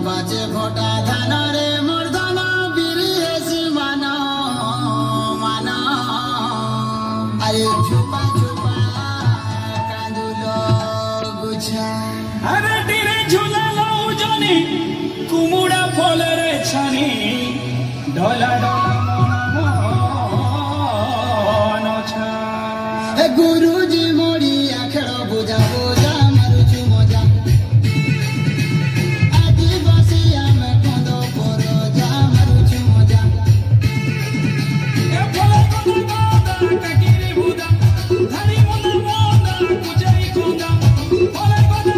बाचे भोटा धान रे मूर्धन बिरिएसी मानो मानो अरे छुपा छुपा कांदुलो गुछा अरे टीरे झूला लो जनी कुमुड़ा फल रे छानी ढोला ढोला मोनो छा गुरुजी मोड़ी आखेड़ बुझा बुझा मारुचु मजा आदिवासी आमे कंदो परो जा मारुचु मजा ए फले कोदा काकिरी बुदा धरी मुना मोदा कुजई कोदा फले कोदा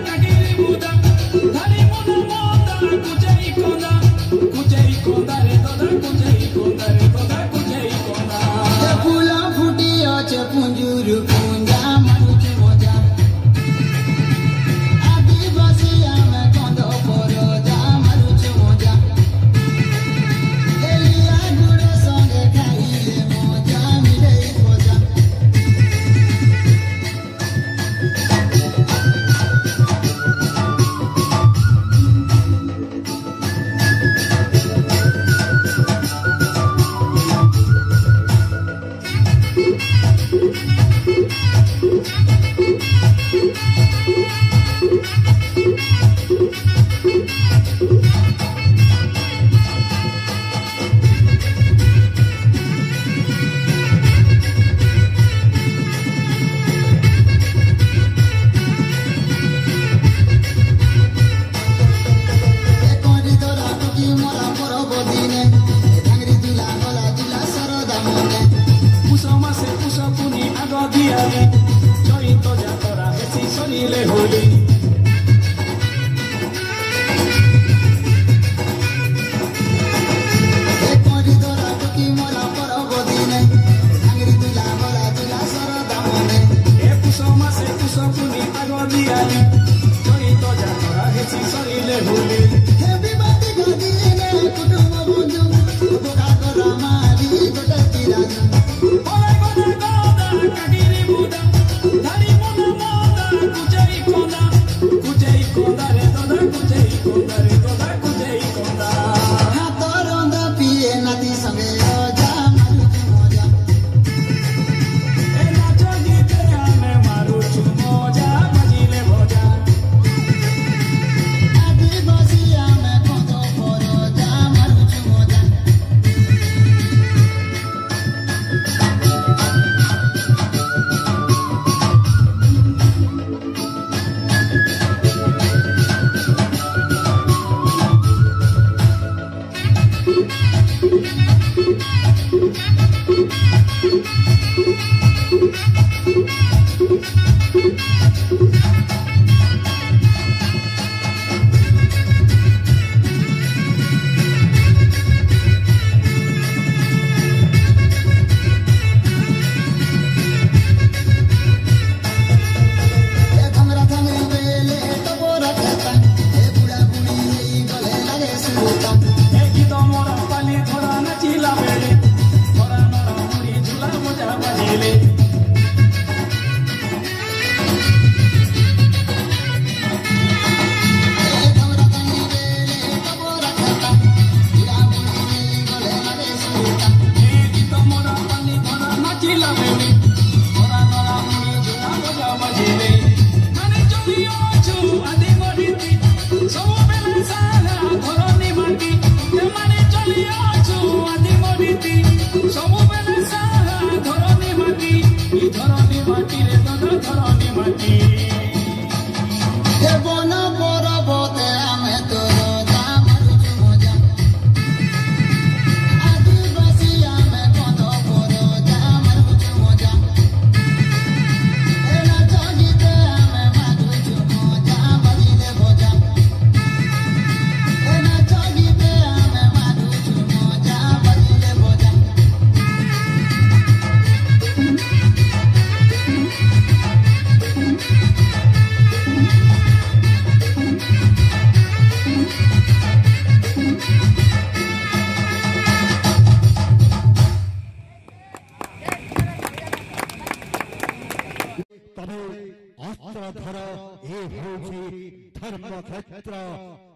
काकिरी बुदा धरी मुना मोदा कुजई कोदा रे दोदा कुजई कोदा रे दोदा कुजई कोदा फूला फुटी अच्छे पुंजुरु पुंजा मारुचु मजा आदिवासी आमे कंदो परो जा मारुचु मजा एलिया गुड़ संगे खाइले मजा मिले मजा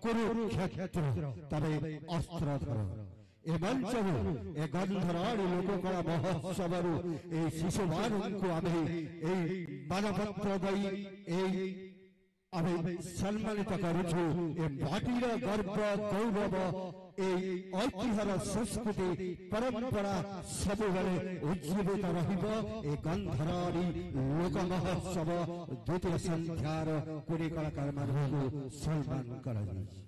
कुरुक्षेत्र तबे अस्त्रधर ए मंचरु ए गंधराड़ी लोककला महोत्सवरु ए शिशुमानंकु आमे ए मानवत्व दई ए आमे सम्मानित करुछु ए माटीर गर्व गौरव ए ऐतिह्यर संस्कृति परंपरा सबुबले उज्जीवित रहिबो ए गंधराड़ी लोक महोत्सव द्वितीय संध्यार कुनी कलाकार मानकु सम्मान कराइछ।